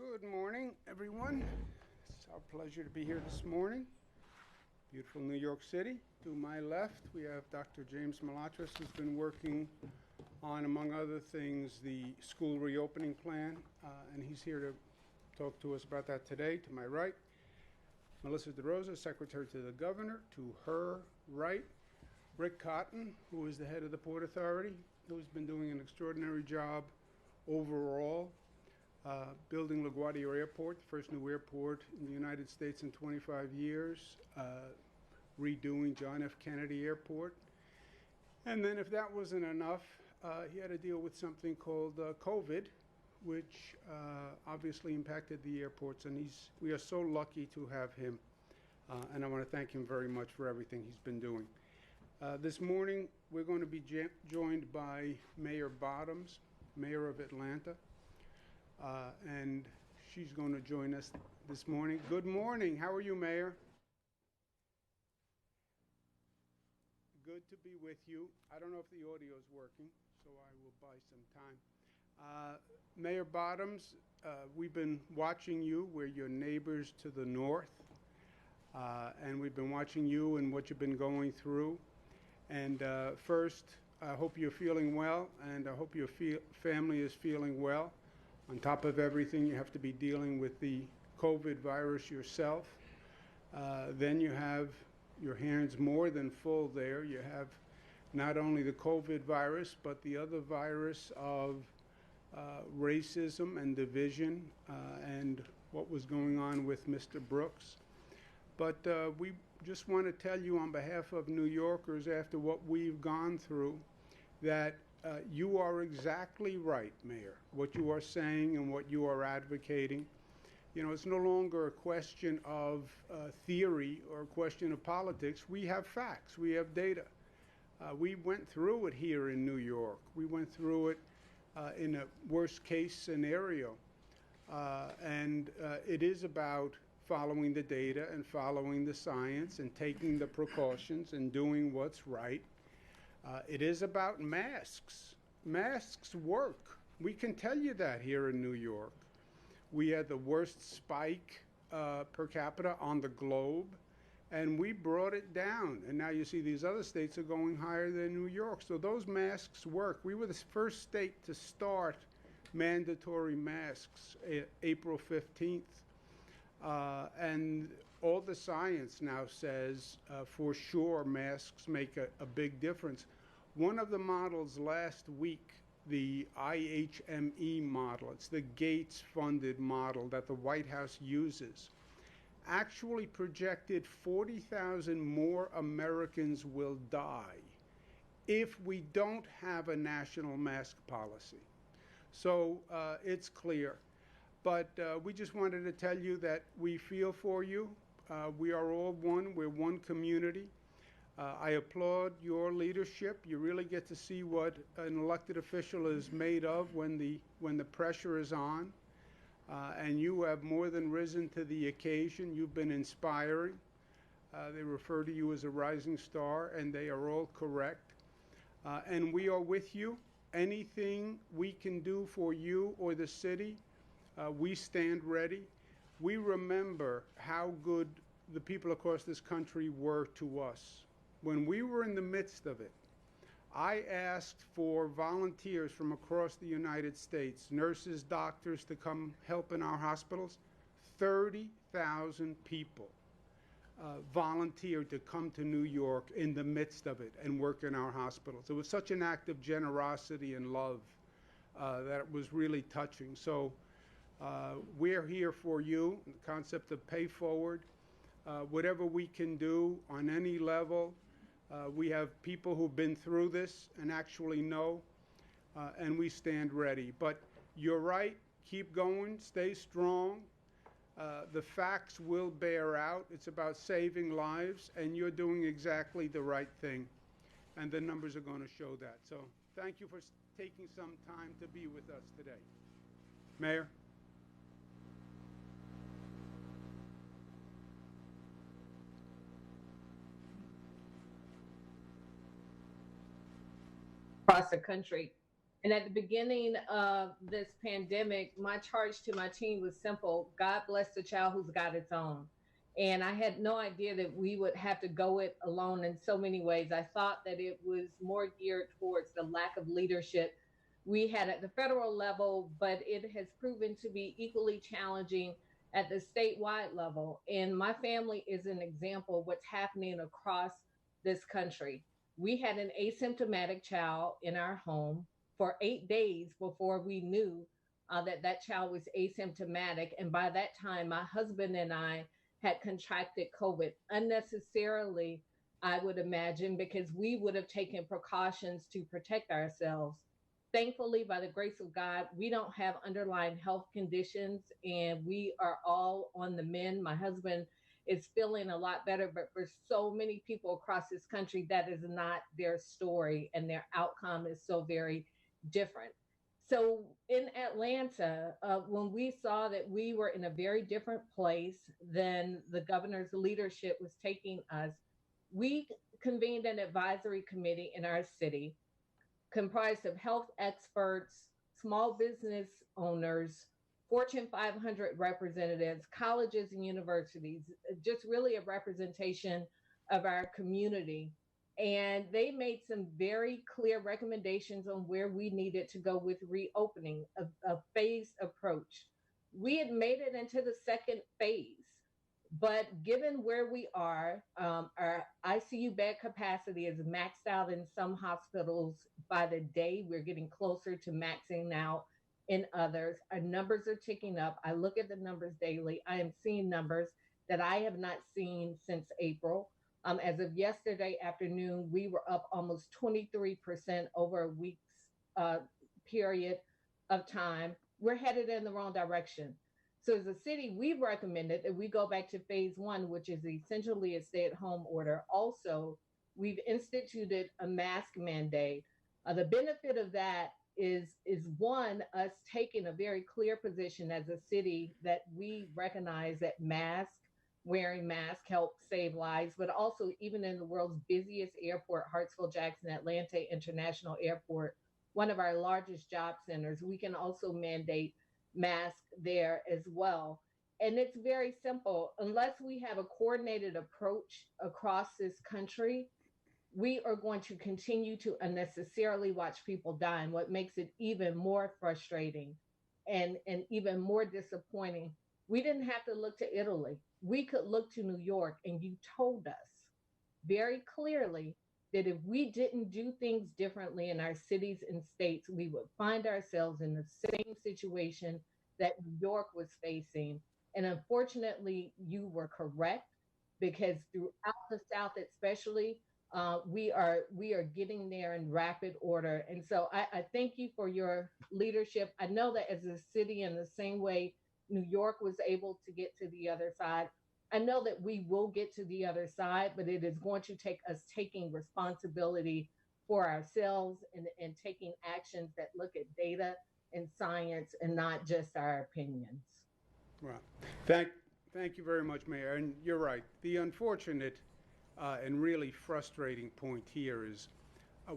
Good morning, everyone. It's our pleasure to be here this morning. Beautiful New York City. To my left, we have Dr. James Malatras, who's been working on, among other things, the school reopening plan, and he's here to talk to us about that today. To my right, Melissa DeRosa, Secretary to the Governor. To her right, Rick Cotton, who is the head of the Port Authority, who's been doing an extraordinary job overall building LaGuardia Airport, the first new airport in the United States in 25 years, redoing John F. Kennedy Airport. And then if that wasn't enough, he had to deal with something called COVID, which obviously impacted the airports, and we are so lucky to have him, and I want to thank him very much for everything he's been doing. This morning, we're going to be joined by Mayor Bottoms, Mayor of Atlanta, and she's going to join us this morning. Good morning. How are you, Mayor? Good to be with you. I don't know if the audio is working, so I will buy some time. Mayor Bottoms, we've been watching you. We're your neighbors to the north, and we've been watching you and what you've been going through. And first, I hope you're feeling well, and I hope your family is feeling well. On top of everything, you have to be dealing with the COVID virus yourself. Then you have your hands more than full there. You have not only the COVID virus, but the other virus of racism and division and what was going on with Mr. Brooks. But we just want to tell you on behalf of New Yorkers, after what we've gone through, that you are exactly right, Mayor, what you are saying and what you are advocating. You know, it's no longer a question of theory or a question of politics. We have facts. We have data. We went through it here in New York. We went through it in a worst-case scenario. And it is about following the data and following the science and taking the precautions and doing what's right. It is about masks. Masks work. We can tell you that here in New York. We had the worst spike per capita on the globe, and we brought it down. And now you see these other states are going higher than New York. So those masks work. We were the first state to start mandatory masks April 15th. And all the science now says for sure masks make a big difference. One of the models last week, the IHME model, it's the Gates-funded model that the White House uses, actually projected 40,000 more Americans will die if we don't have a national mask policy. So it's clear. But we just wanted to tell you that we feel for you. We are all one. We're one community. I applaud your leadership. You really get to see what an elected official is made of when the pressure is on. And you have more than risen to the occasion. You've been inspiring. They refer to you as a rising star, and they are all correct. And we are with you. Anything we can do for you or the city, we stand ready. We remember how good the people across this country were to us. When we were in the midst of it, I asked for volunteers from across the United States, nurses, doctors, to come help in our hospitals. 30,000 people volunteered to come to New York in the midst of it and work in our hospitals. It was such an act of generosity and love that it was really touching. So we're here for you. The concept of pay forward, whatever we can do on any level. We have people who've been through this and actually know, and we stand ready. But you're right. Keep going. Stay strong. The facts will bear out. It's about saving lives, and you're doing exactly the right thing. And the numbers are going to show that. So thank you for taking some time to be with us today. Mayor? Across the country And at the beginning of this pandemic, my charge to my team was simple: God bless the child who's got its own. And I had no idea that we would have to go it alone in so many ways. I thought that it was more geared towards the lack of leadership we had at the federal level, but it has proven to be equally challenging at the statewide level. And my family is an example of what's happening across this country. We had an asymptomatic child in our home for 8 days before we knew that that child was asymptomatic. And by that time, my husband and I had contracted COVID unnecessarily, I would imagine, because we would have taken precautions to protect ourselves. Thankfully, by the grace of God, we don't have underlying health conditions and we are all on the mend. My husband is feeling a lot better, but for so many people across this country, that is not their story and their outcome is so very different. So in Atlanta, when we saw that we were in a very different place than the governor's leadership was taking us, we convened an advisory committee in our city comprised of health experts, small business owners, Fortune 500 representatives, colleges and universities, just really a representation of our community. And they made some very clear recommendations on where we needed to go with reopening, a phased approach. We had made it into the second phase, but given where we are, our ICU bed capacity is maxed out in some hospitals. By the day, we're getting closer to maxing out in others. Our numbers are ticking up. I look at the numbers daily. I am seeing numbers that I have not seen since April. As of yesterday afternoon, we were up almost 23% over a week's uh, period of time. We're headed in the wrong direction. So as a city, we've recommended that we go back to phase one, which is essentially a stay-at-home order. Also, we've instituted a mask mandate. The benefit of that is one, us taking a very clear position as a city that we recognize that wearing masks help save lives, but also even in the world's busiest airport, Hartsfield Jackson Atlanta International Airport, one of our largest job centers, we can also mandate mask there as well. And it's very simple. Unless we have a coordinated approach across this country, we are going to continue to unnecessarily watch people die. And what makes it even more frustrating and even more disappointing, we didn't have to look to Italy. We could look to New York, and you told us very clearly that if we didn't do things differently in our cities and states, we would find ourselves in the same situation that New York was facing. And unfortunately, you were correct because throughout the South, especially, we are getting there in rapid order. And so I thank you for your leadership. I know that as a city, in the same way New York was able to get to the other side, I know that we will get to the other side, but it is going to take us taking responsibility for ourselves and taking actions that look at data and science and not just our opinions. Right. Thank, thank you very much, Mayor. And you're right. The unfortunate and really frustrating point here is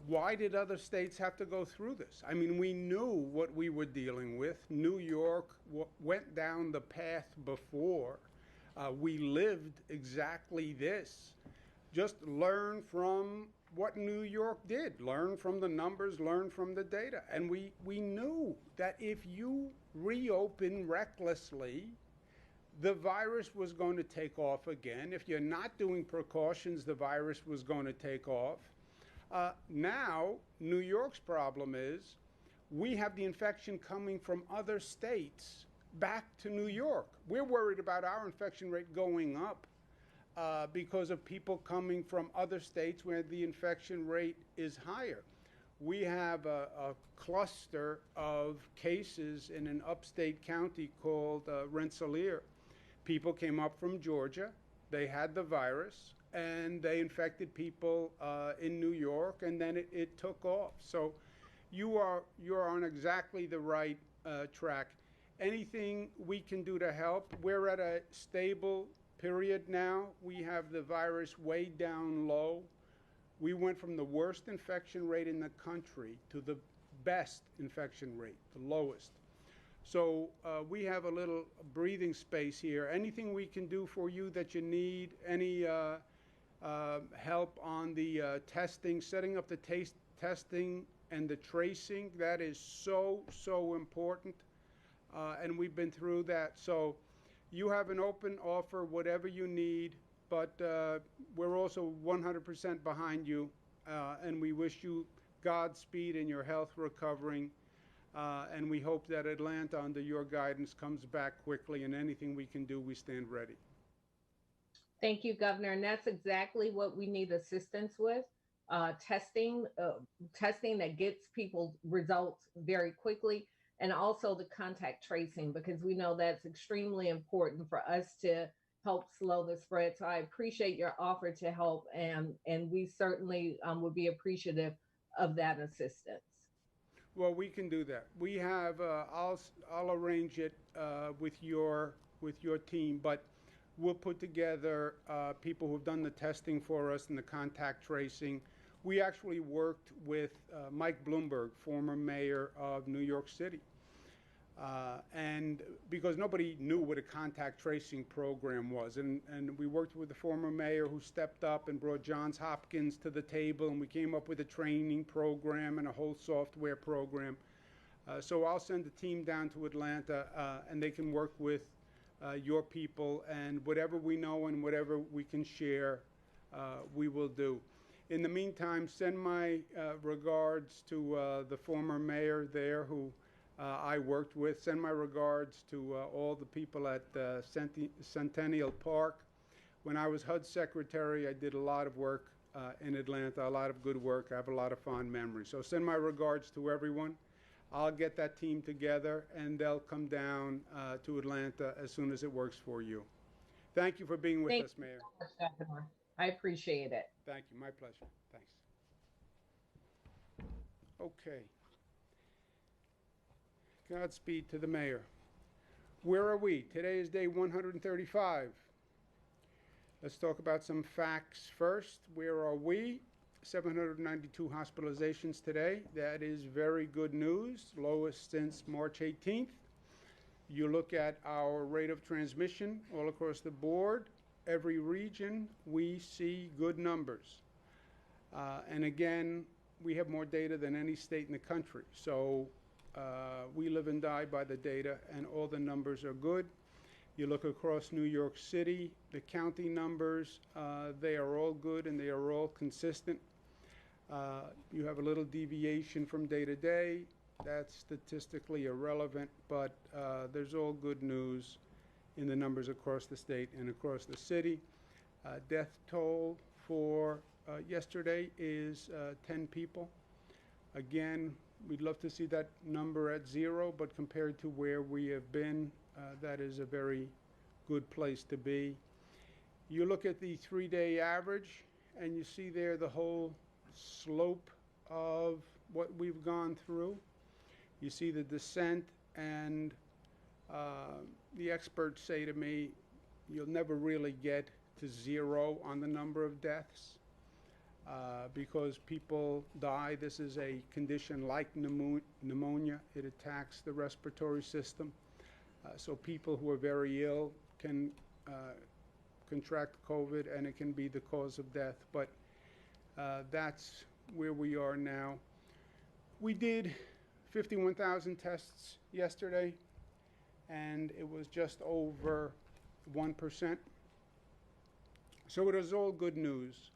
why did other states have to go through this? I mean, we knew what we were dealing with. New York went down the path before. We lived exactly this. Just learn from what New York did. Learn from the numbers, learn from the data. And we knew that if you reopen recklessly, the virus was going to take off again. If you're not doing precautions, the virus was going to take off. Now, New York's problem is we have the infection coming from other states back to New York. We're worried about our infection rate going up because of people coming from other states where the infection rate is higher. We have a cluster of cases in an upstate county called Rensselaer. People came up from Georgia, they had the virus, and they infected people in New York, and then it took off. So you're on exactly the right track. Anything we can do to help? We're at a stable period now. We have the virus way down low. We went from the worst infection rate in the country to the best infection rate, the lowest. So we have a little breathing space here. Anything we can do for you that you need, any help on the testing, setting up the testing and the tracing, that is so important. And we've been through that. So you have an open offer, whatever you need, but we're also 100% behind you, and we wish you Godspeed in your health recovering. And we hope that Atlanta, under your guidance, comes back quickly, and anything we can do, we stand ready. Thank you, Governor. And that's exactly what we need assistance with. Testing that gets people results very quickly, and also the contact tracing, because we know that's extremely important for us to help slow the spread. So I appreciate your offer to help, and we certainly would be appreciative of that assistance. Well, we can do that. We have. I'll arrange it with your team, but we'll put together people who've done the testing for us and the contact tracing. We actually worked with Mike Bloomberg, former mayor of New York City, and because nobody knew what a contact tracing program was, and we worked with the former mayor who stepped up and brought Johns Hopkins to the table, and we came up with a training program and a whole software program. So I'll send a team down to Atlanta, and they can work with your people, and whatever we know and whatever we can share, we will do. In the meantime, send my regards to the former mayor there who I worked with. Send my regards to all the people at Centennial Park. When I was HUD secretary, I did a lot of work in Atlanta, a lot of good work. I have a lot of fond memories. So send my regards to everyone. I'll get that team together, and they'll come down to Atlanta as soon as it works for you. Thank you for being with us, Mayor. I appreciate it. Thank you. My pleasure. Thanks. Okay. Godspeed to the mayor. Where are we? Today is day 135. Let's talk about some facts first. Where are we? 792 hospitalizations today. That is very good news, lowest since March 18th. You look at our rate of transmission all across the board, every region, we see good numbers. And again, we have more data than any state in the country. So we live and die by the data, and all the numbers are good. You look across New York City, the county numbers, they are all good and they are all consistent. You have a little deviation from day to day. That's statistically irrelevant, but there's all good news in the numbers across the state and across the city. Death toll for yesterday is 10 people. Again, we'd love to see that number at 0, but compared to where we have been, that is a very good place to be. You look at the 3-day average, and you see there the whole slope of what we've gone through. You see the descent, and the experts say to me, you'll never really get to 0 on the number of deaths because people die. This is a condition like pneumonia. It attacks the respiratory system. So people who are very ill can contract COVID, and it can be the cause of death. But that's where we are now. We did 51,000 tests yesterday, and it was just over 1%. So it is all good news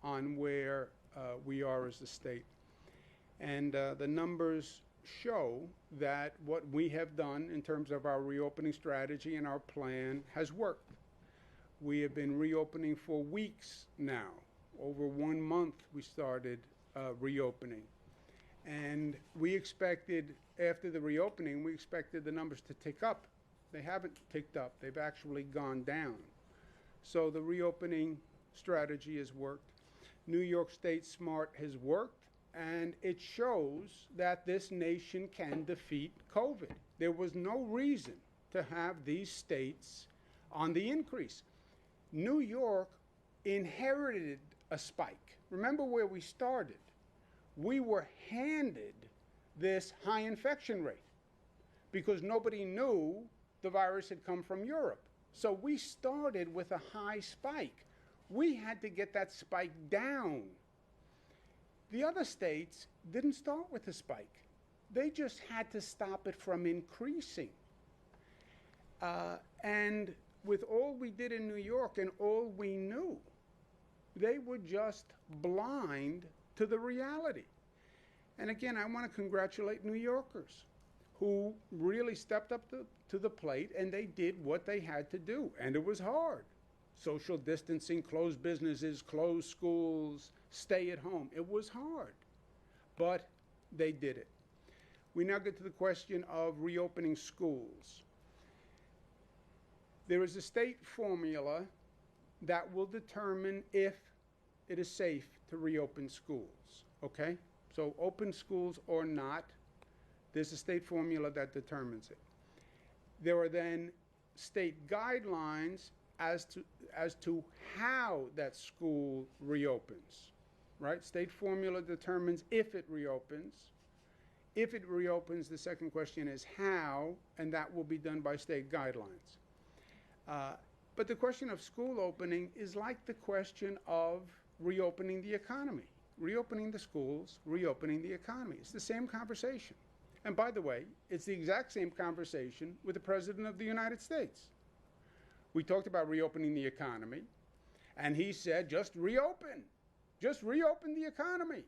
on where we are as a state. And the numbers show that what we have done in terms of our reopening strategy and our plan has worked. We have been reopening for weeks now. Over 1 month we started reopening. And we expected, after the reopening, we expected the numbers to tick up. They haven't ticked up. They've actually gone down. So the reopening strategy has worked. New York State SMART has worked, and it shows that this nation can defeat COVID. There was no reason to have these states on the increase. New York inherited a spike. Remember where we started. We were handed this high infection rate because nobody knew the virus had come from Europe. So we started with a high spike. We had to get that spike down. The other states didn't start with a spike. They just had to stop it from increasing. And with all we did in New York and all we knew, they were just blind to the reality. And again, I want to congratulate New Yorkers who really stepped up to the plate, and they did what they had to do. And it was hard. Social distancing, close businesses, close schools, stay at home. It was hard, but they did it. We now get to the question of reopening schools. There is a state formula that will determine if it is safe to reopen schools, okay? So open schools or not, there's a state formula that determines it. There are then state guidelines as to how that school reopens, right? State formula determines if it reopens. If it reopens, the second question is how, and that will be done by state guidelines. But the question of school opening is like the question of reopening the economy. Reopening the schools, reopening the economy. It's the same conversation. And by the way, it's the exact same conversation with the President of the United States. We talked about reopening the economy, and he said, just reopen the economy.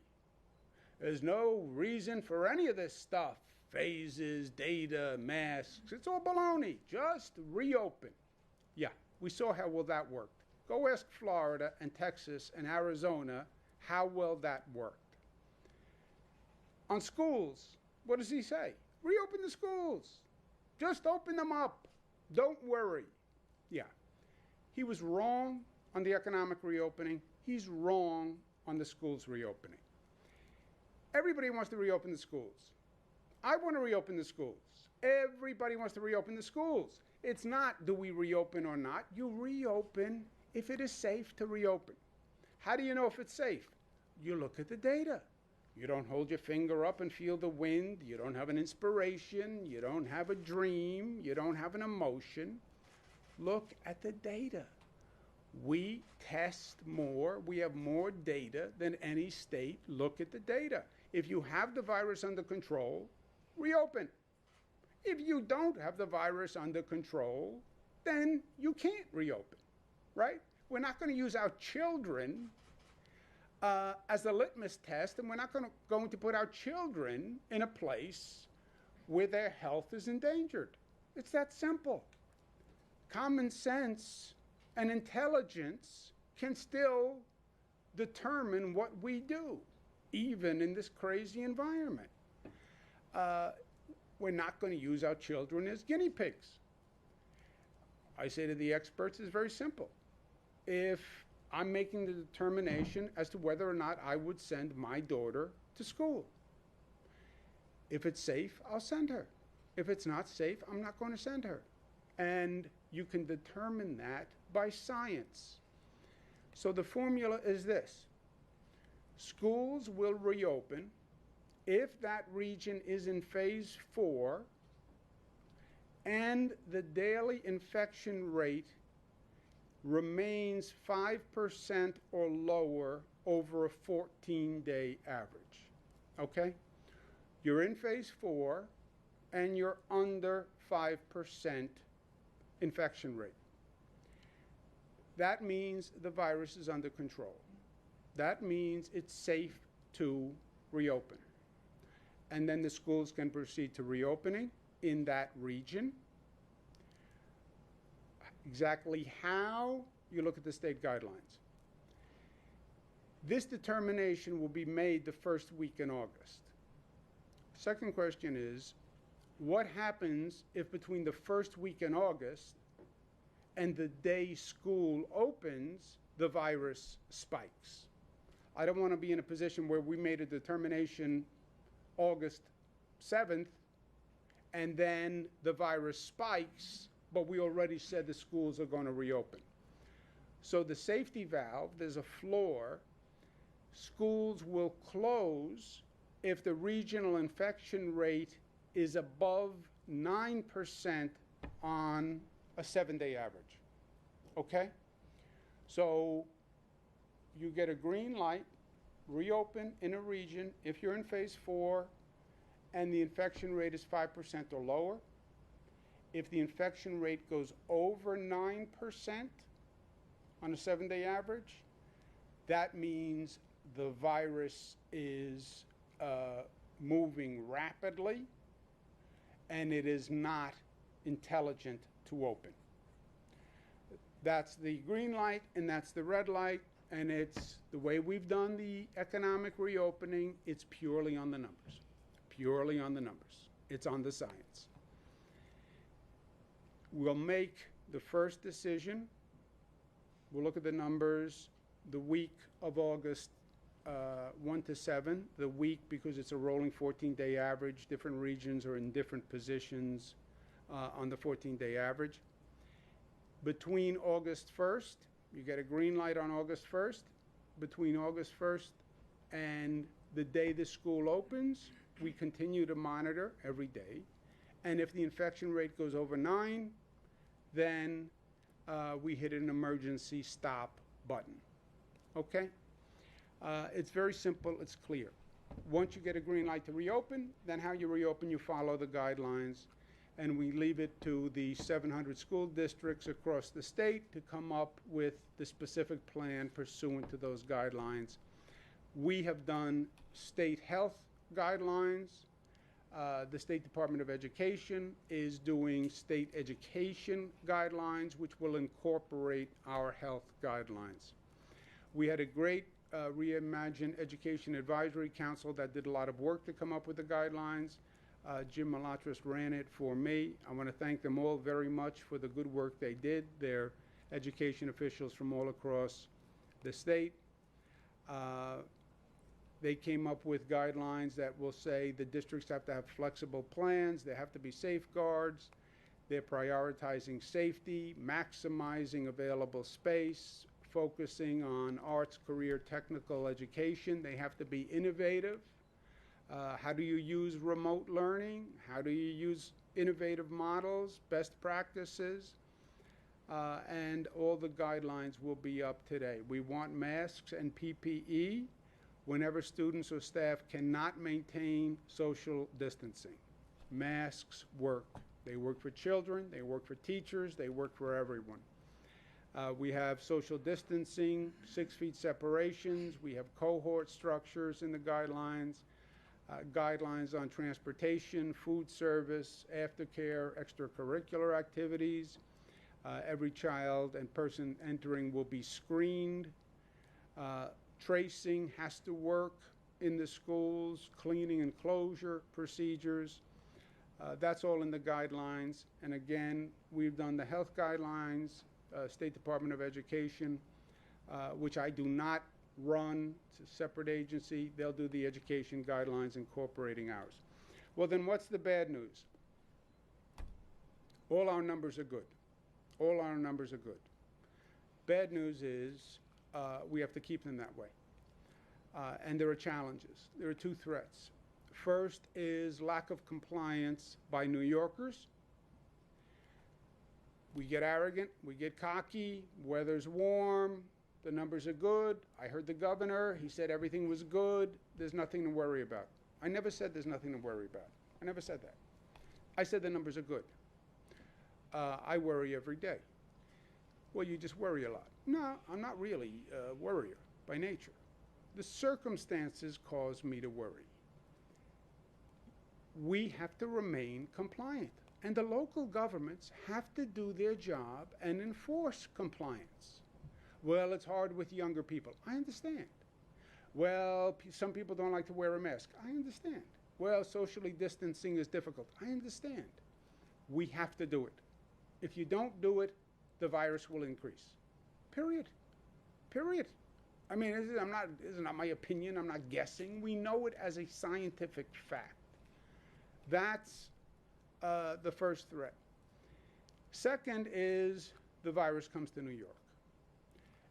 There's no reason for any of this stuff, phases, data, masks, it's all baloney, just reopen. Yeah, we saw how well that worked. Go ask Florida and Texas and Arizona how well that worked. On schools, what does he say? Reopen the schools. Just open them up. Don't worry. Yeah. He was wrong on the economic reopening. He's wrong on the schools reopening. Everybody wants to reopen the schools. I want to reopen the schools. Everybody wants to reopen the schools. It's not do we reopen or not. You reopen if it is safe to reopen. How do you know if it's safe? You look at the data. You don't hold your finger up and feel the wind. You don't have an inspiration. You don't have a dream. You don't have an emotion. Look at the data. We test more. We have more data than any state. Look at the data. If you have the virus under control, reopen. If you don't have the virus under control, then you can't reopen, right? We're not going to use our children as a litmus test, and we're not going to put our children in a place where their health is endangered. It's that simple. Common sense and intelligence can still determine what we do, even in this crazy environment. We're not going to use our children as guinea pigs. I say to the experts, it's very simple. If I'm making the determination as to whether or not I would send my daughter to school. If it's safe, I'll send her. If it's not safe, I'm not going to send her. And you can determine that by science. So the formula is this. Schools will reopen if that region is in phase 4 and the daily infection rate remains 5% or lower over a 14-day average. Okay? You're in phase 4 and you're under 5% infection rate. That means the virus is under control. That means it's safe to reopen. And then the schools can proceed to reopening in that region. Exactly how, you look at the state guidelines. This determination will be made the first week in August. Second question is, what happens if between the first week in August and the day school opens, the virus spikes? I don't want to be in a position where we made a determination August 7th and then the virus spikes, but we already said the schools are going to reopen. So the safety valve, there's a floor. Schools will close if the regional infection rate is above 9% on a 7-day average. Okay? So you get a green light, reopen in a region if you're in phase 4 and the infection rate is 5% or lower. If the infection rate goes over 9% on a 7-day average, that means the virus is moving rapidly and it is not intelligent to open. That's the green light and that's the red light, and it's the way we've done the economic reopening. It's purely on the numbers. Purely on the numbers. It's on the science. We'll make the first decision. We'll look at the numbers the week of August 1 to 7, the week because it's a rolling 14-day average. Different regions are in different positions on the 14-day average. Between August 1st, you get a green light on August 1st. Between August 1st and the day the school opens, we continue to monitor every day. And if the infection rate goes over 9, then we hit an emergency stop button. Okay? It's very simple. It's clear. Once you get a green light to reopen, then how you reopen, you follow the guidelines. And we leave it to the 700 school districts across the state to come up with the specific plan pursuant to those guidelines. We have done state health guidelines. The State Department of Education is doing state education guidelines, which will incorporate our health guidelines. We had a great Reimagine Education Advisory Council that did a lot of work to come up with the guidelines. Jim Malatras ran it for me. I want to thank them all very much for the good work they did. They're education officials from all across the state. They came up with guidelines that will say the districts have to have flexible plans, there have to be safeguards, they're prioritizing safety, maximizing available space, focusing on arts, career, technical education. They have to be innovative. How do you use remote learning? How do you use innovative models, best practices? And all the guidelines will be up today. We want masks and PPE whenever students or staff cannot maintain social distancing. Masks work. They work for children, they work for teachers, they work for everyone. We have social distancing, 6 feet separations. We have cohort structures in the guidelines. Guidelines on transportation, food service, aftercare, extracurricular activities. Every child and person entering will be screened. Tracing has to work in the schools, cleaning and closure procedures. That's all in the guidelines. And again, we've done the health guidelines, State Department of Education, which I do not run. It's a separate agency. They'll do the education guidelines incorporating ours. Well, then what's the bad news? All our numbers are good. All our numbers are good. Bad news is we have to keep them that way. And there are challenges. There are 2 threats. First is lack of compliance by New Yorkers. We get arrogant, we get cocky, weather's warm, the numbers are good. I heard the governor, he said everything was good, there's nothing to worry about. I never said there's nothing to worry about. I never said that. I said the numbers are good. I worry every day. Well, you just worry a lot. No, I'm not really a worrier by nature. The circumstances cause me to worry. We have to remain compliant. And the local governments have to do their job and enforce compliance. Well, it's hard with younger people. I understand. Well, some people don't like to wear a mask. I understand. Well, socially distancing is difficult. I understand. We have to do it. If you don't do it, the virus will increase. Period. Period. I mean, this is not my opinion. I'm not guessing. We know it as a scientific fact. That's the first threat. Second is the virus comes to New York.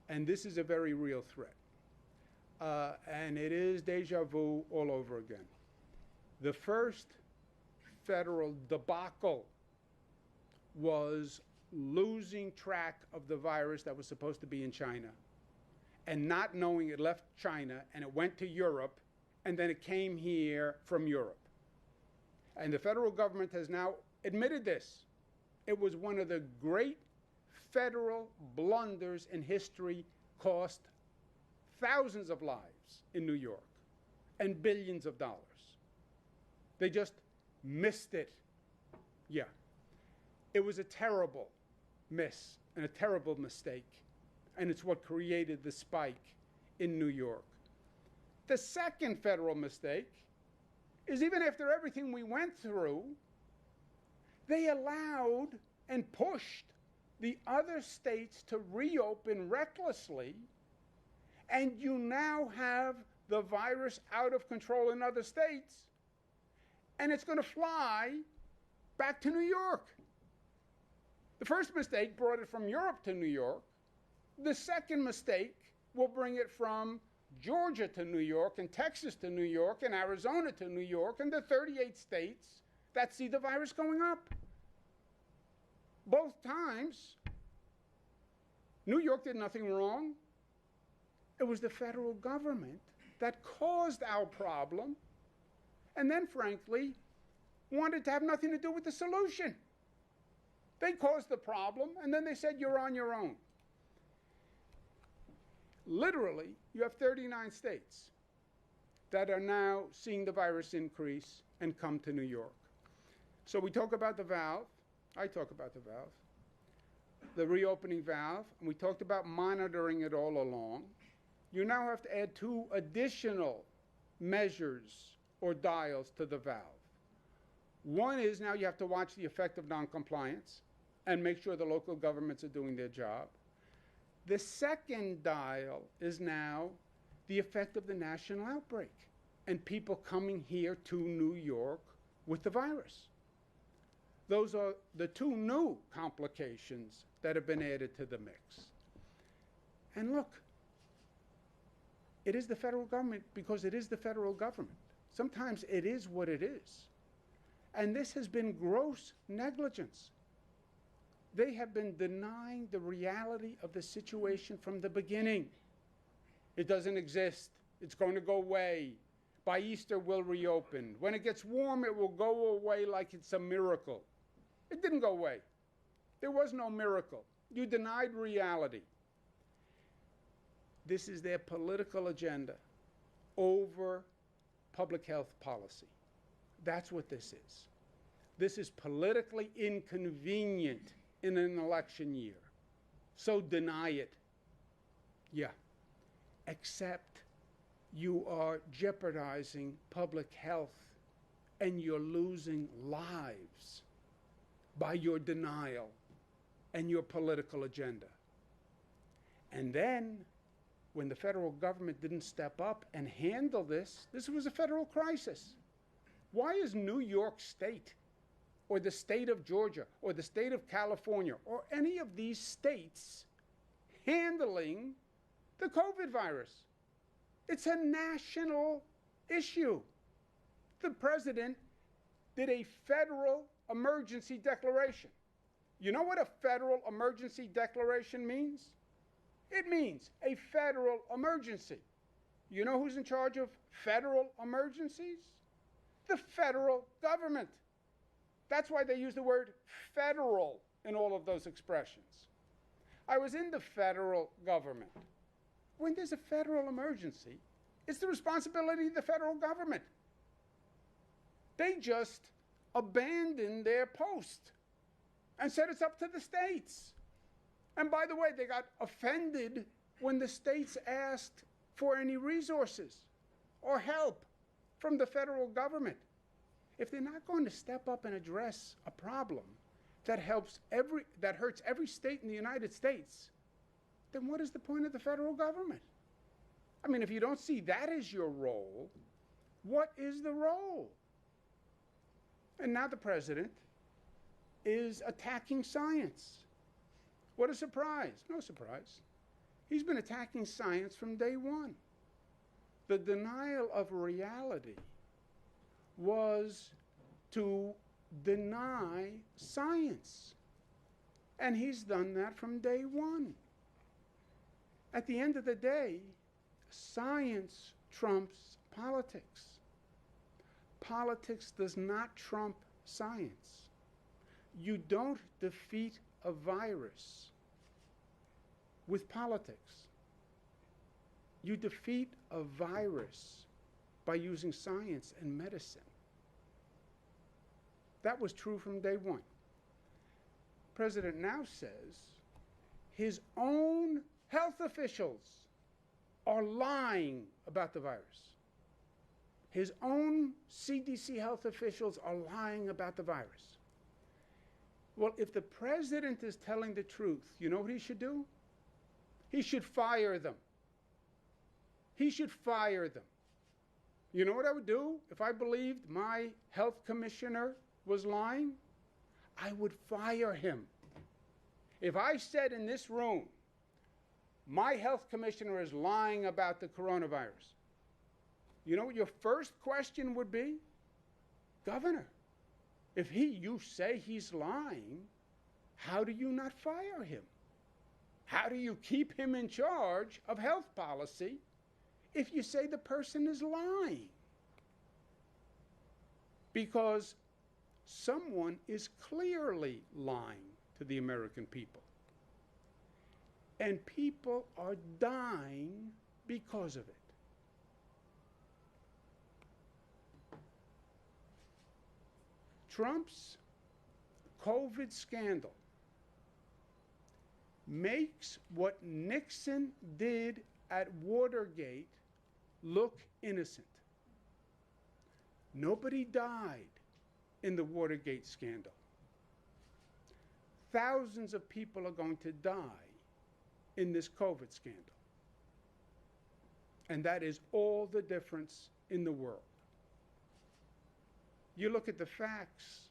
And this is a very real threat. And it is deja vu all over again. The first federal debacle was losing track of the virus that was supposed to be in China and not knowing it left China and it went to Europe and then it came here from Europe. And the federal government has now admitted this. It was one of the great federal blunders in history, cost thousands of lives in New York and billions of dollars. They just missed it. Yeah. It was a terrible miss and a terrible mistake. And it's what created the spike in New York. The second federal mistake is even after everything we went through, they allowed and pushed the other states to reopen recklessly, and you now have the virus out of control in other states, and it's going to fly back to New York. The first mistake brought it from Europe to New York. The second mistake will bring it from Georgia to New York and Texas to New York and Arizona to New York and the 38 states that see the virus going up. Both times, New York did nothing wrong. It was the federal government that caused our problem and then, frankly, wanted to have nothing to do with the solution. They caused the problem and then they said, you're on your own. Literally, you have 39 states that are now seeing the virus increase and come to New York. So we talk about the valve. I talk about the valve, the reopening valve, and we talked about monitoring it all along. You now have to add 2 additional measures or dials to the valve. One is now you have to watch the effect of noncompliance and make sure the local governments are doing their job. The second dial is now the effect of the national outbreak and people coming here to New York with the virus. Those are the 2 new complications that have been added to the mix. And look, it is the federal government because it is the federal government. Sometimes it is what it is. And this has been gross negligence. They have been denying the reality of the situation from the beginning. It doesn't exist. It's going to go away. By Easter, we'll reopen. When it gets warm, it will go away like it's a miracle. It didn't go away. There was no miracle. You denied reality. This is their political agenda over public health policy. That's what this is. This is politically inconvenient in an election year. So deny it. Yeah. Except you are jeopardizing public health and you're losing lives by your denial and your political agenda. And then, when the federal government didn't step up and handle this, this was a federal crisis. Why is New York State or the state of Georgia or the state of California or any of these states handling the COVID virus? It's a national issue. The president did a federal emergency declaration. You know what a federal emergency declaration means? It means a federal emergency. You know who's in charge of federal emergencies? The federal government. That's why they use the word federal in all of those expressions. I was in the federal government. When there's a federal emergency, it's the responsibility of the federal government. They just abandoned their post and said it's up to the states. And by the way, they got offended when the states asked for any resources or help from the federal government. If they're not going to step up and address a problem that hurts every state in the United States, then what is the point of the federal government? I mean, if you don't see that as your role, what is the role? And now the president is attacking science. What a surprise. No surprise. He's been attacking science from day one. The denial of reality was to deny science. And he's done that from day one. At the end of the day, science trumps politics. Politics does not trump science. You don't defeat a virus with politics. You defeat a virus by using science and medicine. That was true from day one. President now says his own health officials are lying about the virus. His own CDC health officials are lying about the virus. Well, if the president is telling the truth, you know what he should do? He should fire them. He should fire them. You know what I would do if I believed my health commissioner was lying? I would fire him. If I said in this room, my health commissioner is lying about the coronavirus, you know what your first question would be? Governor, if you say he's lying, how do you not fire him? How do you keep him in charge of health policy if you say the person is lying? Because someone is clearly lying to the American people. And people are dying because of it. Trump's COVID scandal makes what Nixon did at Watergate look innocent. Nobody died in the Watergate scandal. Thousands of people are going to die in this COVID scandal. And that is all the difference in the world. You look at the facts.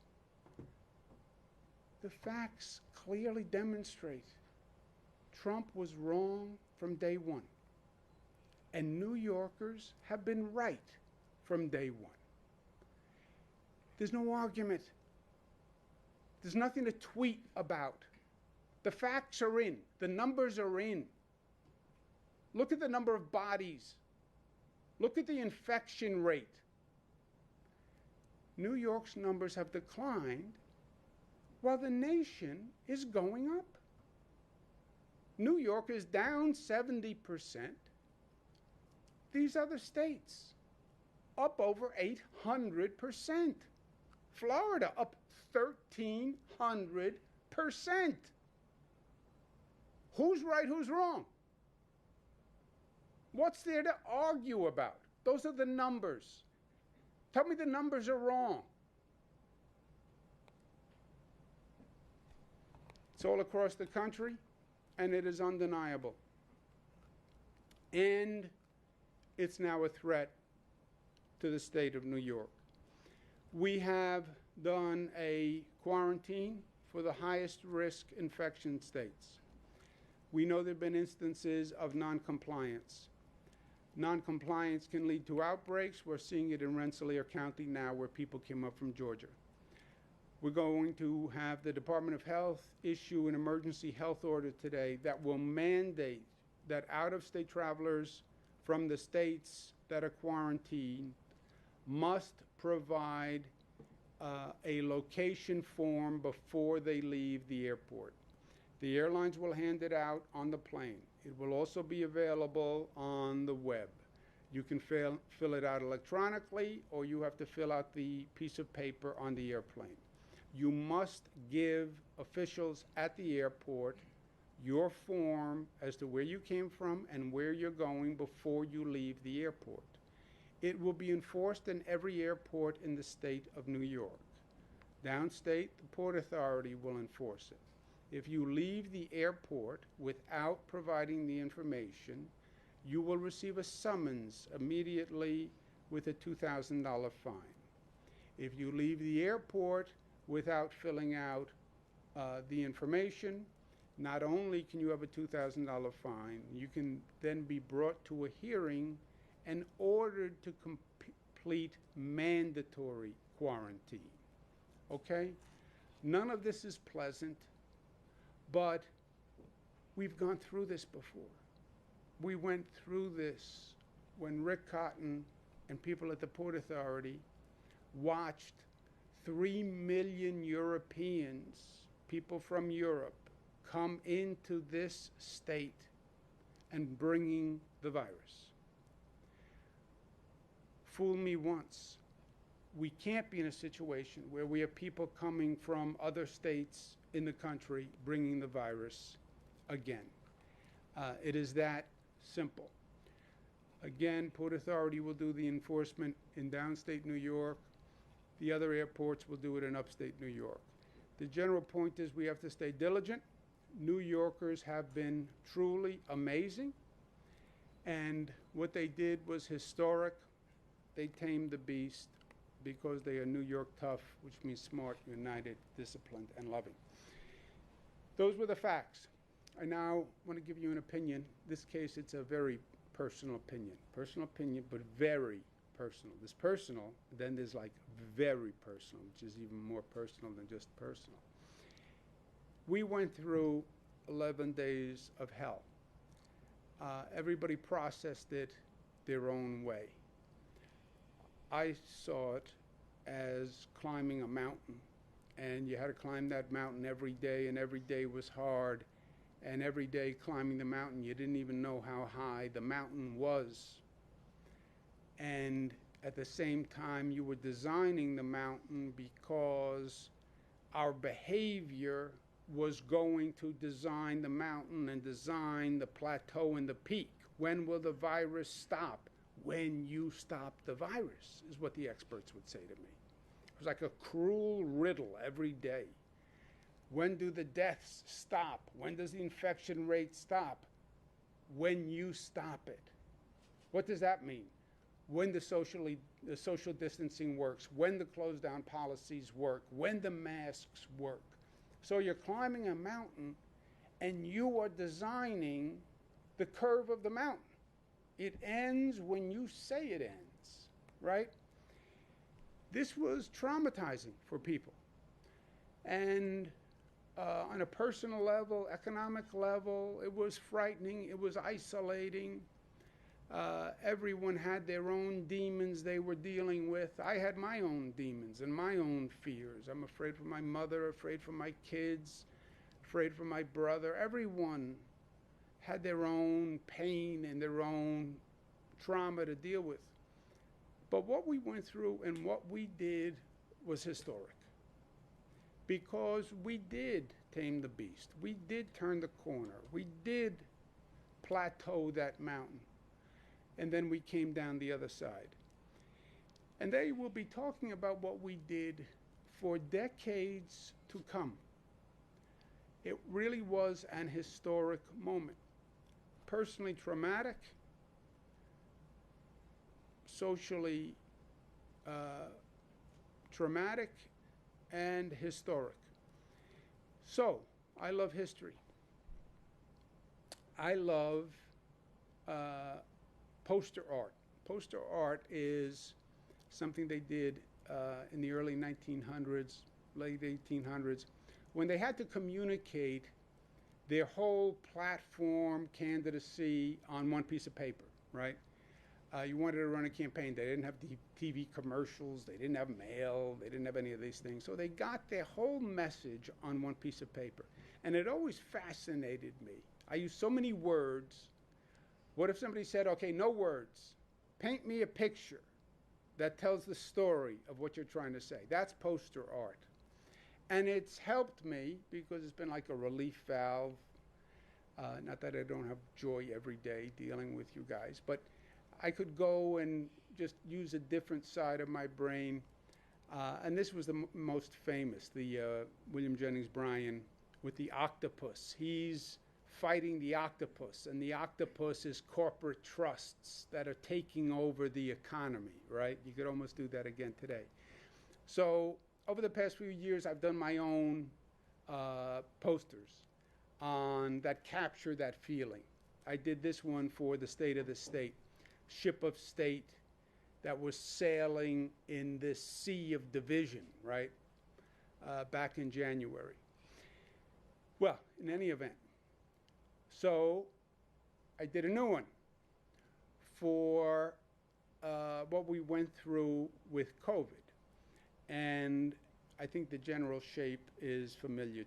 The facts clearly demonstrate Trump was wrong from day one. And New Yorkers have been right from day one. There's no argument. There's nothing to tweet about. The facts are in. The numbers are in. Look at the number of bodies. Look at the infection rate. New York's numbers have declined while the nation is going up. New York is down 70%. These other states up over 800%. Florida up 1,300%. Who's right, who's wrong? What's there to argue about? Those are the numbers. Tell me the numbers are wrong. It's all across the country, and it is undeniable. And it's now a threat to the state of New York. We have done a quarantine for the highest risk infection states. We know there have been instances of noncompliance. Noncompliance can lead to outbreaks. We're seeing it in Rensselaer County now, where people came up from Georgia. We're going to have the Department of Health issue an emergency health order today that will mandate that out-of-state travelers from the states that are quarantined must provide a location form before they leave the airport. The airlines will hand it out on the plane. It will also be available on the web. You can fill it out electronically, or you have to fill out the piece of paper on the airplane. You must give officials at the airport your form as to where you came from and where you're going before you leave the airport. It will be enforced in every airport in the state of New York. Downstate, the Port Authority will enforce it. If you leave the airport without providing the information, you will receive a summons immediately with a $2,000 fine. If you leave the airport without filling out the information, not only can you have a $2,000 fine, you can then be brought to a hearing and ordered to complete mandatory quarantine. Okay? None of this is pleasant, but we've gone through this before. We went through this when Rick Cotton and people at the Port Authority watched 3 million Europeans, people from Europe, come into this state and bringing the virus. Fool me once. We can't be in a situation where we have people coming from other states in the country bringing the virus again. It is that simple. Again, Port Authority will do the enforcement in downstate New York. The other airports will do it in upstate New York. The general point is we have to stay diligent. New Yorkers have been truly amazing, and what they did was historic. They tamed the beast because they are New York tough, which means smart, united, disciplined, and loving. Those were the facts. I now want to give you an opinion. In this case, it's a very personal opinion. Personal opinion, but very personal. There's personal, then there's like very personal, which is even more personal than just personal. We went through 11 days of hell. Everybody processed it their own way. I saw it as climbing a mountain, and you had to climb that mountain every day, and every day was hard, and every day climbing the mountain, you didn't even know how high the mountain was. And at the same time, you were designing the mountain because our behavior was going to design the mountain and design the plateau and the peak. When will the virus stop? When you stop the virus, is what the experts would say to me. It was like a cruel riddle every day. When do the deaths stop? When does the infection rate stop? When you stop it. What does that mean? When the social distancing works, when the close down policies work, when the masks work. So you're climbing a mountain and you are designing the curve of the mountain. It ends when you say it ends, right? This was traumatizing for people. And on a personal level, economic level, it was frightening, it was isolating. Everyone had their own demons they were dealing with. I had my own demons and my own fears. I'm afraid for my mother, afraid for my kids, afraid for my brother. Everyone had their own pain and their own trauma to deal with. But what we went through and what we did was historic. Because we did tame the beast. We did turn the corner. We did plateau that mountain. And then we came down the other side. And they will be talking about what we did for decades to come. It really was an historic moment. Personally traumatic, socially traumatic, and historic. So, I love history. I love poster art. Poster art is something they did in the early 1900s, late 1800s, when they had to communicate their whole platform candidacy on one piece of paper, right? You wanted to run a campaign. They didn't have TV commercials. They didn't have mail. They didn't have any of these things. So they got their whole message on one piece of paper. And it always fascinated me. I used so many words. What if somebody said, okay, no words. Paint me a picture that tells the story of what you're trying to say. That's poster art. And it's helped me because it's been like a relief valve. Not that I don't have joy every day dealing with you guys, but I could go and just use a different side of my brain. And this was the most famous, the William Jennings Bryan with the octopus. He's fighting the octopus, and the octopus is corporate trusts that are taking over the economy, right? You could almost do that again today. So over the past few years, I've done my own posters on that capture that feeling. I did this one for the State of the State, Ship of State, that was sailing in this sea of division, right, back in January. Well, in any event, so I did a new one for what we went through with COVID. And I think the general shape is familiar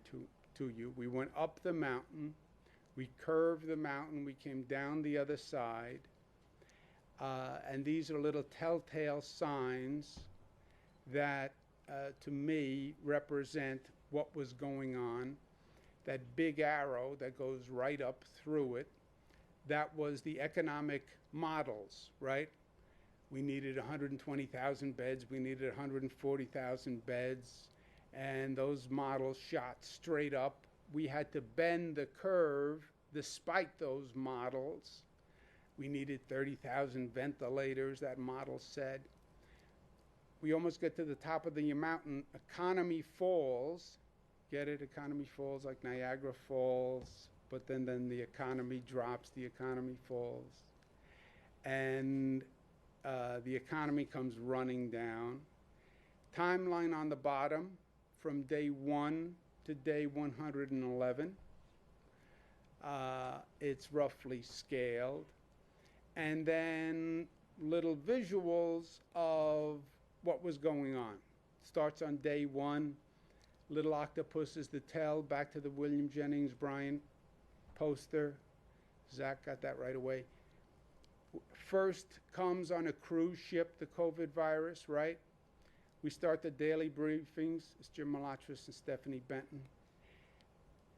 to you. We went up the mountain, we curved the mountain, we came down the other side. And these are little telltale signs that, to me, represent what was going on. That big arrow that goes right up through it, that was the economic models, right? We needed 120,000 beds, we needed 140,000 beds, and those models shot straight up. We had to bend the curve despite those models. We needed 30,000 ventilators, that model said. We almost get to the top of the mountain, economy falls. Get it? Economy falls like Niagara Falls, but then the economy drops, the economy falls. And the economy comes running down. Timeline on the bottom from day 1 to day 111. It's roughly scaled. And then little visuals of what was going on. Starts on day 1. Little octopus is the tell, back to the William Jennings Bryan poster. Zach got that right away. First comes on a cruise ship, the COVID virus, right? We start the daily briefings. It's Jim Malatras and Stephanie Benton.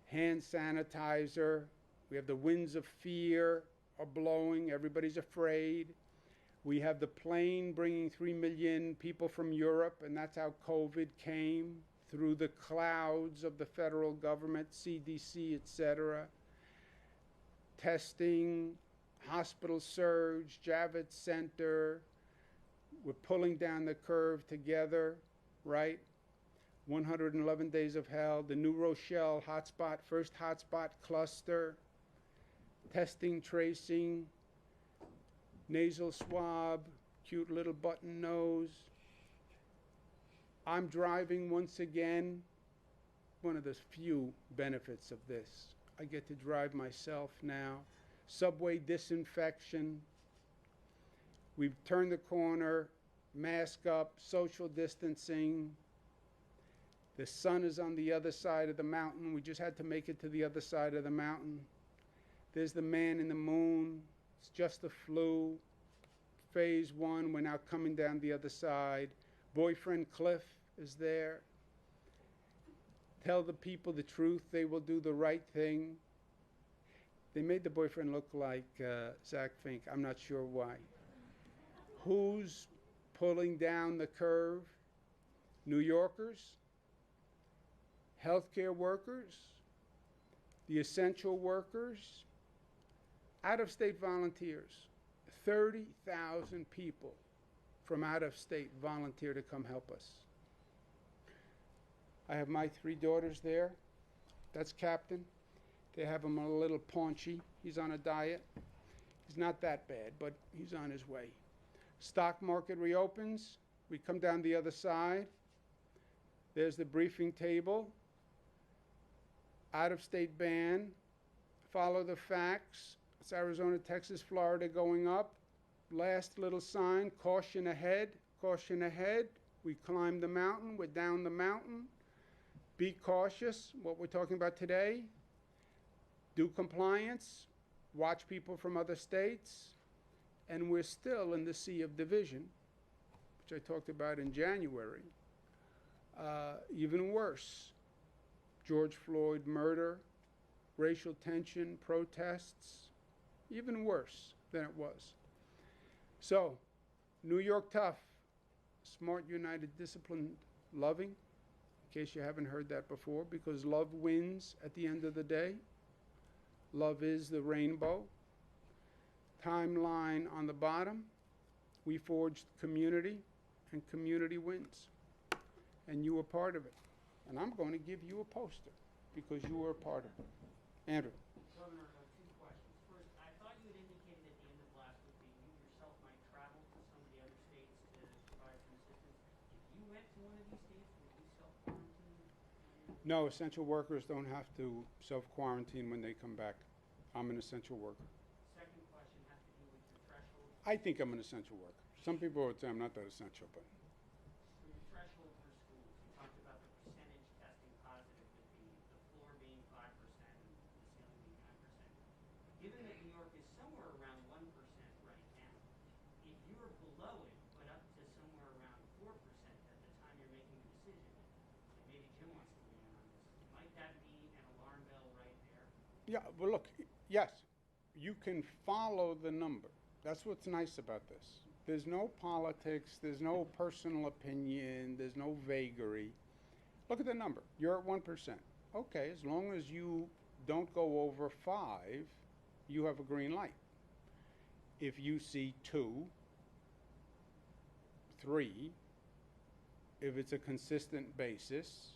Hand sanitizer. We have the winds of fear are blowing. Everybody's afraid. We have the plane bringing 3 million people from Europe, and that's how COVID came, through the clouds of the federal government, CDC, etc. Testing, hospital surge, Javits Center. We're pulling down the curve together, right? 111 days of hell, the New Rochelle hotspot, first hotspot cluster, testing, tracing, nasal swab, cute little button nose. I'm driving once again. One of the few benefits of this. I get to drive myself now. Subway disinfection. We've turned the corner, mask up, social distancing. The sun is on the other side of the mountain. We just had to make it to the other side of the mountain. There's the man in the moon. It's just the flu. Phase 1, we're now coming down the other side. Boyfriend Cliff is there. Tell the people the truth, they will do the right thing. They made the boyfriend look like Zach Fink. I'm not sure why. Who's pulling down the curve? New Yorkers, healthcare workers, the essential workers, out-of-state volunteers. 30,000 people from out of state volunteer to come help us. I have my 3 daughters there. That's Captain. They have him a little paunchy. He's on a diet. He's not that bad, but he's on his way. Stock market reopens. We come down the other side. There's the briefing table. Out-of-state ban. Follow the facts. It's Arizona, Texas, Florida going up. Last little sign, caution ahead, caution ahead. We climb the mountain, we're down the mountain. Be cautious, what we're talking about today. Do compliance, watch people from other states. And we're still in the sea of division, which I talked about in January. Even worse, George Floyd murder, racial tension, protests, even worse than it was. So, New York tough, smart, united, disciplined, loving, in case you haven't heard that before, because love wins at the end of the day. Love is the rainbow. Timeline on the bottom. We forged community, and community wins. And you were part of it. And I'm going to give you a poster, because you were a part of it. Andrew. Governor, 2 questions. First, I thought you had indicated at the end of last week that you yourself might travel to some of the other states went to one of these states, would you self-quarantine? No, essential workers don't have to self-quarantine when they come back. I'm an essential worker. Second question has to do with your threshold. I think I'm an essential worker. Some people would say I'm not that essential, but For your threshold for schools, you talked about the percentage testing positive with the floor being 5% and the ceiling being 9%. Given that New York is somewhere around 1% right now, if you're below it, but up to somewhere around 4% at the time you're making the decision, and maybe Jim wants to weigh in on this, might that be an alarm bell right there? yeah, well, look, yes, you can follow the number. That's what's nice about this. There's no politics, there's no personal opinion, there's no vagary. Look at the number. You're at 1%. Okay, as long as you don't go over 5, you have a green light. If you see 2, 3, if it's a consistent basis,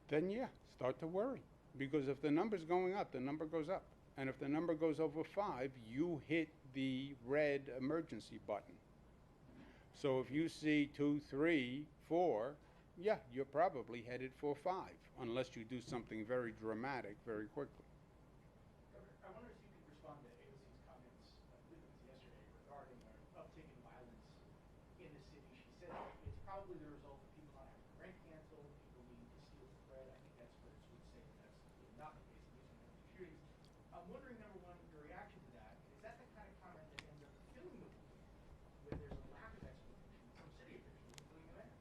then yeah, start to worry. Because if the number's going up, the number goes up. And if the number goes over 5, you hit the red emergency button. So if you see 2, 3, 4, yeah, you're probably headed for 5, unless you do something very dramatic very quickly. Governor, I wonder if you could respond to AOC's comments, I believe it was yesterday, regarding an uptick in violence in the city. She said it's probably the result of people not having rent canceled, people needing to steal the bread. I think experts would say that's not the case, at least when it comes to shootings. I'm wondering, number one, your reaction to that. Is that the kind of comment that ends up filling the void when there's a lack of explanation from city officials, including the mayor?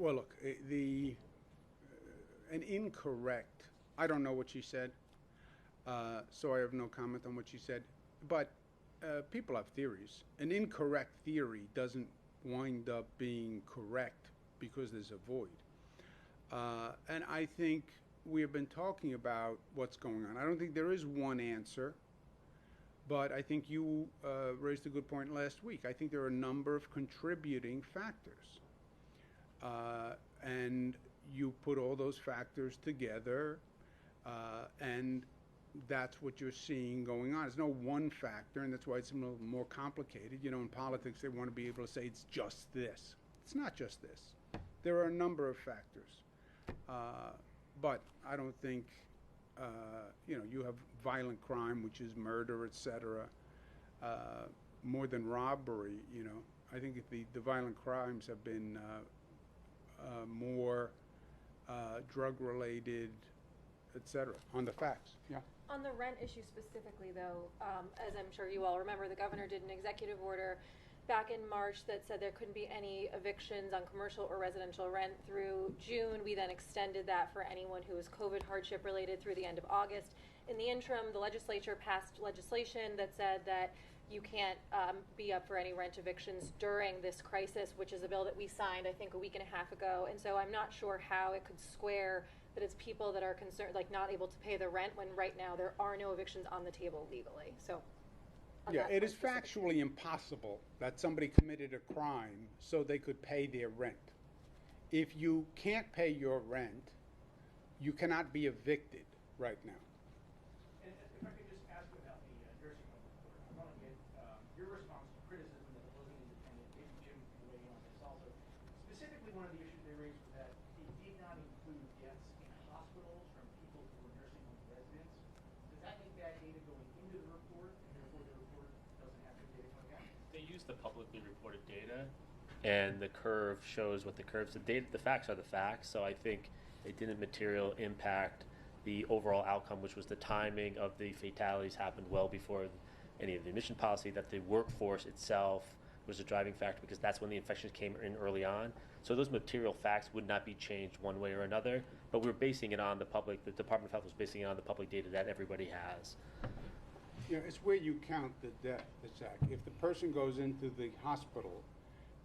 Well, look, an incorrect, I don't know what she said, so I have no comment on what she said, but people have theories. An incorrect theory doesn't wind up being correct because there's a void. And I think we have been talking about what's going on. I don't think there is one answer, but I think you raised a good point last week. I think there are a number of contributing factors. And you put all those factors together, and that's what you're seeing going on. There's no one factor, and that's why it's a little more complicated. You know, in politics, they want to be able to say it's just this. It's not just this. There are a number of factors. But I don't think, you have violent crime, which is murder, etc., more than robbery, I think the violent crimes have been more drug-related, etc., on the facts. Yeah. On the rent issue specifically, though, as I'm sure you all remember, the governor did an executive order back in March that said there couldn't be any evictions on commercial or residential rent through June. We then extended that for anyone who was COVID hardship related through the end of August. In the interim, the legislature passed legislation that said that you can't be up for any rent evictions during this crisis, which is a bill that we signed, I think, a week and a half ago. And so I'm not sure how it could square that it's people that are concerned, like not able to pay the rent, when right now there are no evictions on the table legally. So yeah, it is factually impossible that somebody committed a crime so they could pay their rent. If you can't pay your rent, you cannot be evicted right now. And if I could just ask you about the nursing home report, I want to get your response to criticism that it wasn't independent. Maybe Jim can weigh in on this also. Specifically, one of the issues they raised was that it did not include deaths in hospitals from people who were nursing home residents. Does that make bad data going into the report, and therefore the report doesn't have good data coming out? They use the publicly reported data, and the curve shows what the curves. The facts are the facts. So I think it didn't material impact the overall outcome, which was the timing of the fatalities happened well before any of the admission policy. That the workforce itself was a driving factor because that's when the infections came in early on. So those material facts would not be changed one way or another. But we're basing it on the public. The Department of Health was basing it on the public data that everybody has. It's where you count the death, Zach. If the person goes into the hospital,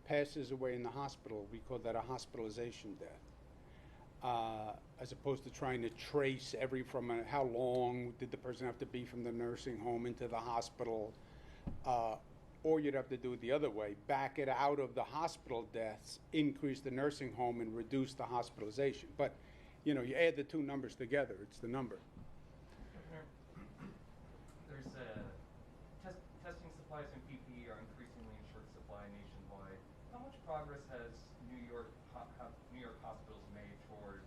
passes away in the hospital, we call that a hospitalization death, as opposed to trying to trace how long did the person have to be from the nursing home into the hospital, or you'd have to do it the other way, back it out of the hospital deaths, increase the nursing home, and reduce the hospitalization. But, you add the two numbers together, it's the number. There's testing supplies and PPE are increasingly in short supply nationwide. how much progress has New York hospitals made towards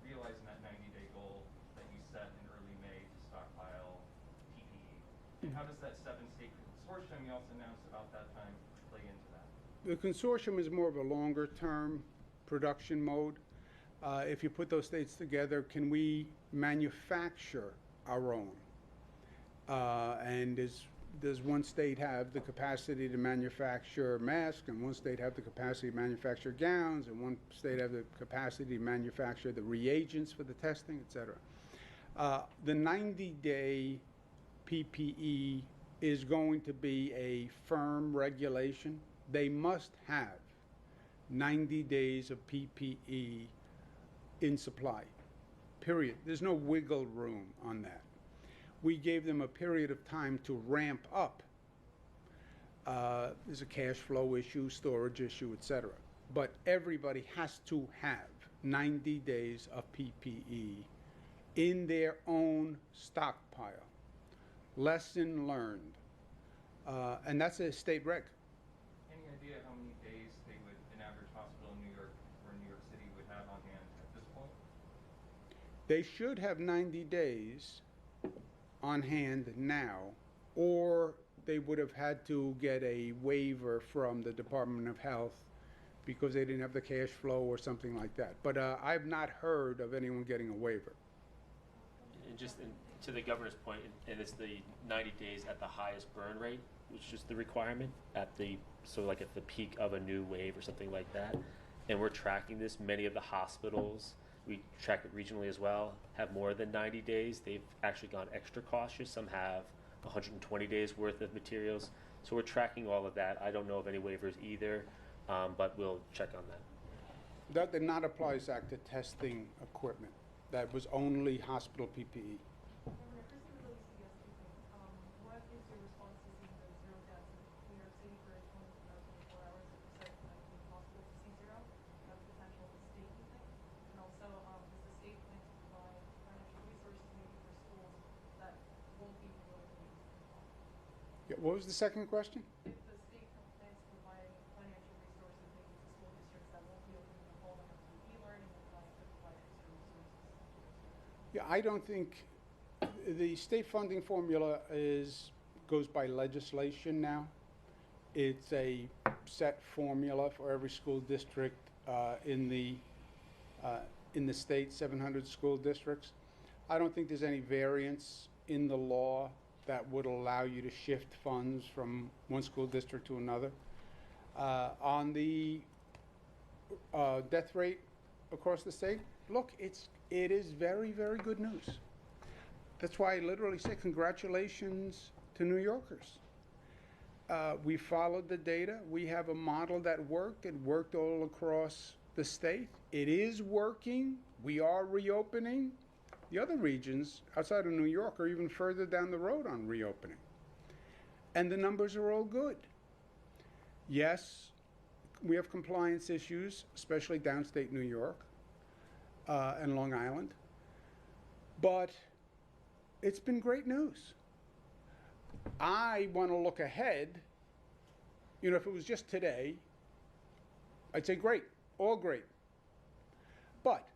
realizing that 90-day goal that you set in early May to stockpile PPE? And how does that 7-state consortium you also announced about that time play into that? The consortium is more of a longer-term production mode. If you put those states together, can we manufacture our own? And does one state have the capacity to manufacture masks, and one state have the capacity to manufacture gowns, and one state have the capacity to manufacture the reagents for the testing, et cetera? The 90-day PPE is going to be a firm regulation. They must have 90 days of PPE in supply, period. There's no wiggle room on that. We gave them a period of time to ramp up. There's a cash flow issue, storage issue, et cetera. But everybody has to have 90 days of PPE in their own stockpile. Lesson learned. And that's a state reg. Any idea how many days an average hospital in New York or New York City would have on hand at this point? They should have 90 days on hand now, or they would have had to get a waiver from the Department of Health because they didn't have the cash flow or something like that. But I've not heard of anyone getting a waiver. And to the governor's point, and it's the 90 days at the highest burn rate, which is the requirement at the peak of a new wave or something like that. And we're tracking this. Many of the hospitals, we track it regionally as well, have more than 90 days. They've actually gone extra cautious. Some have 120 days worth of materials. So we're tracking all of that. I don't know of any waivers either, but we'll check on that. That did not apply, Zach, to testing equipment. That was only hospital PPE. Governor, Kristen Ridley, CBS speaking. What is your response to seeing the 0 deaths in New York City for 24 hours that you said might be possible to see 0? That's potential at the state, you think? And also, does the state plan to provide financial resources maybe for schools that won't be reopening? Yeah, what was the second question? If the state plans to provide financial resources maybe to school districts that won't be opening the fall that have to do e-learning and plans to provide extra resources. Yeah, I don't think the state funding formula goes by legislation now. It's a set formula for every school district in the state, 700 school districts. I don't think there's any variance in the law that would allow you to shift funds from one school district to another. On the death rate across the state, look, it is very, very good news. That's why I literally say congratulations to New Yorkers. We followed the data. We have a model that worked. It worked all across the state. It is working. We are reopening. The other regions outside of New York are even further down the road on reopening. And the numbers are all good. Yes, we have compliance issues, especially downstate New York and Long Island. But it's been great news. I want to look ahead. You know, if it was just today, I'd say great, all great. But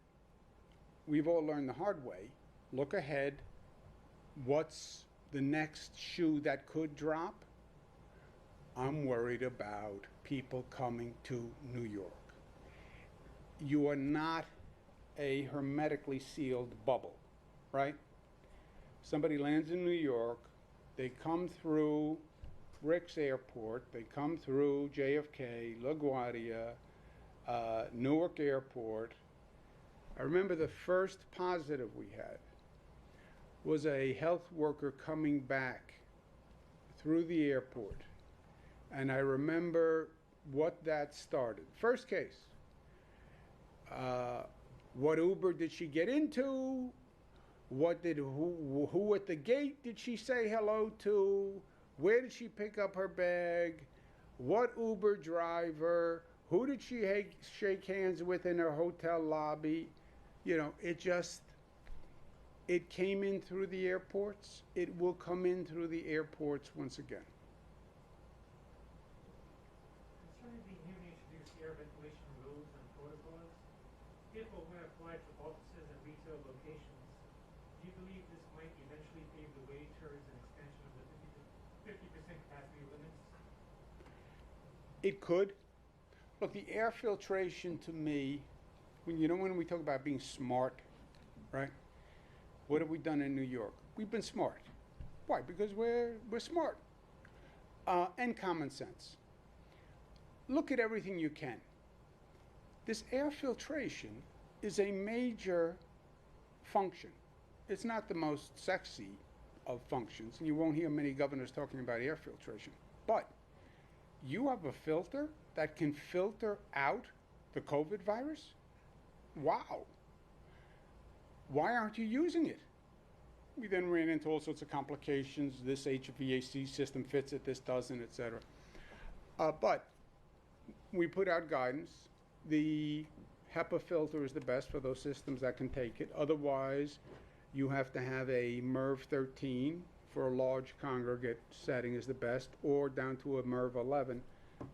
we've all learned the hard way. Look ahead. What's the next shoe that could drop? I'm worried about people coming to New York. You are not a hermetically sealed bubble, right? Somebody lands in New York, they come through Rick's Airport, they come through JFK, LaGuardia, Newark Airport. I remember the first positive we had was a health worker coming back through the airport. And I remember what that started. First case. What Uber did she get into? Who at the gate did she say hello to? Where did she pick up her bag? What Uber driver? Who did she shake hands with in her hotel lobby? You know, it came in through the airports. It will come in through the airports once again. Concerning the new It could. Look, the air filtration to me, when we talk about being smart, right? What have we done in New York? We've been smart. Why? Because we're smart. And common sense. Look at everything you can. This air filtration is a major function. It's not the most sexy of functions, and you won't hear many governors talking about air filtration. But you have a filter that can filter out the COVID virus? Wow. Why aren't you using it? We then ran into all sorts of complications. This HVAC system fits it, this doesn't, etc. But we put out guidance. The HEPA filter is the best for those systems that can take it. Otherwise, you have to have a MERV 13 for a large congregate setting is the best, or down to a MERV 11.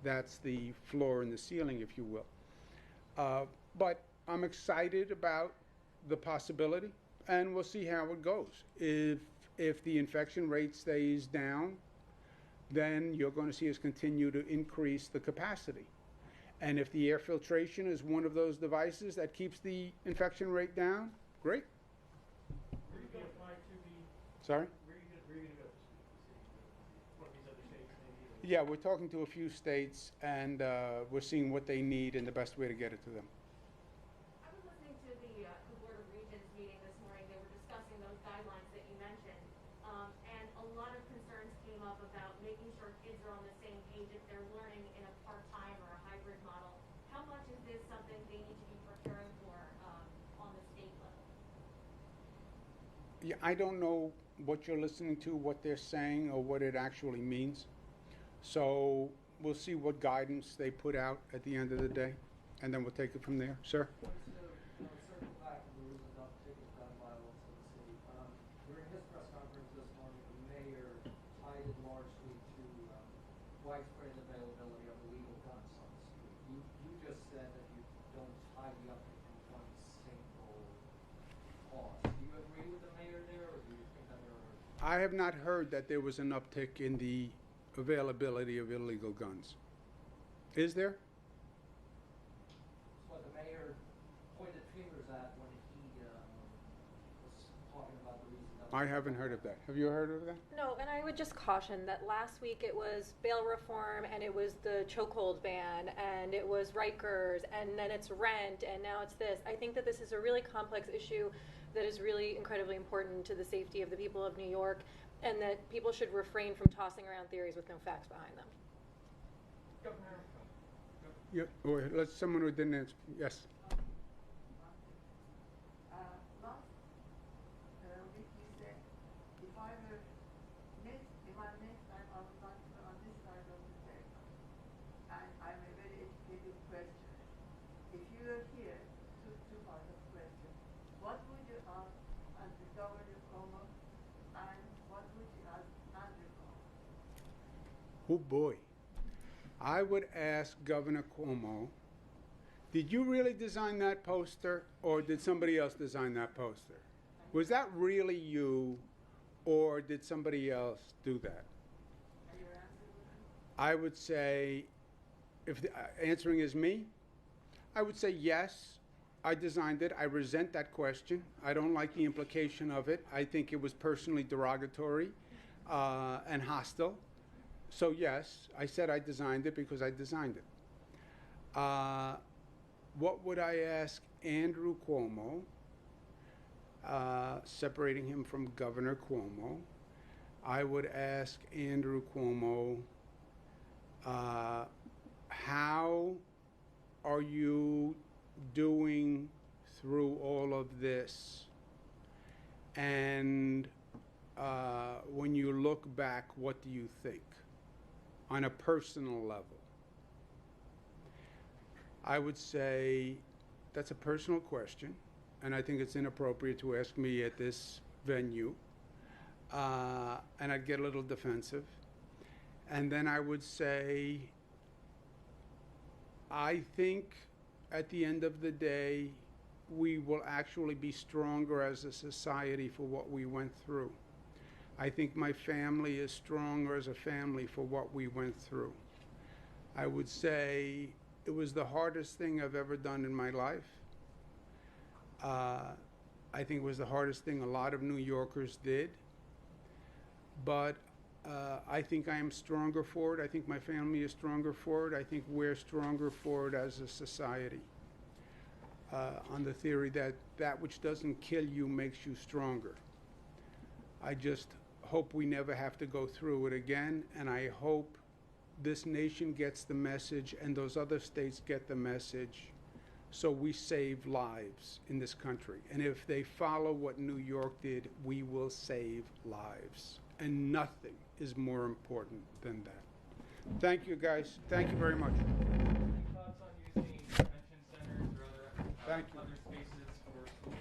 That's the floor and the ceiling, if you will. But I'm excited about the possibility, and we'll see how it goes. If the infection rate stays down, then you're going to see us continue to increase the capacity. And if the air filtration is one of those devices that keeps the infection rate down, great. Where are you going to apply to the? Sorry? Where are you going to go to one of these other states maybe? Yeah, we're talking to a few states, and we're seeing what they need and the best way to get it to them. I was listening to the Board of Regents meeting this morning. They were discussing those guidelines that you mentioned. And a lot of concerns came up about making sure kids are on the same page if they're learning in a part-time or a hybrid model. How much is this something they need to be preparing for on the state level? Yeah, I don't know what you're listening to, what they're saying, or what it actually means. So we'll see what guidance they put out at the end of the day, and then we'll take it from there. Sir? Circle back to the reason uptick in gun violence in the city. During his press conference this morning, the mayor tied it largely to widespread availability of illegal guns on the street. You just said that you don't tie the uptick to one single cause. Do you agree with the mayor there, or do you think that there are? I have not heard that there was an uptick in the availability of illegal guns. Is there? That's what the mayor pointed fingers at when he was talking about the reason. I haven't heard of that. Have you heard of that? No, and I would just caution that last week it was bail reform, and it was the chokehold ban, and it was Rikers, and then it's rent, and now it's this. I think that this is a really complex issue that is really incredibly important to the safety of the people of New York, and that people should refrain from tossing around theories with no facts behind them. Governor. Yeah, or let's someone who didn't answer. Yes. Last week you said, if I'm next time I would like to on this side of the table, and I'm a very educated questioner. If you were here, two parts of question, what would you ask Governor Cuomo, and what would you ask Andrew Cuomo? Oh boy. I would ask Governor Cuomo, did you really design that poster, or did somebody else design that poster? Was that really you, or did somebody else do that? And your answer would be? I would say, if the, answering is me, I would say yes, I designed it. I resent that question. I don't like the implication of it. I think it was personally derogatory and hostile. So yes, I said I designed it because I designed it. What would I ask Andrew Cuomo, separating him from Governor Cuomo? I would ask Andrew Cuomo, how are you doing through all of this? And when you look back, what do you think on a personal level? I would say that's a personal question, and I think it's inappropriate to ask me at this venue, and I'd get a little defensive. And then I would say, I think at the end of the day, we will actually be stronger as a society for what we went through. I think my family is stronger as a family for what we went through. I would say it was the hardest thing I've ever done in my life. I think it was the hardest thing a lot of New Yorkers did. But I think I am stronger for it. I think my family is stronger for it. I think we're stronger for it as a society. On the theory that that which doesn't kill you makes you stronger. I just hope we never have to go through it again, and I hope this nation gets the message and those other states get the message, so we save lives in this country. And if they follow what New York did, we will save lives. And nothing is more important than that. Thank you, guys. Thank you very much. Any thoughts on using detention centers or other spaces for schools?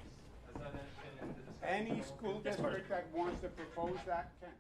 Has that been in the discussion? Any school district that wants to propose that can.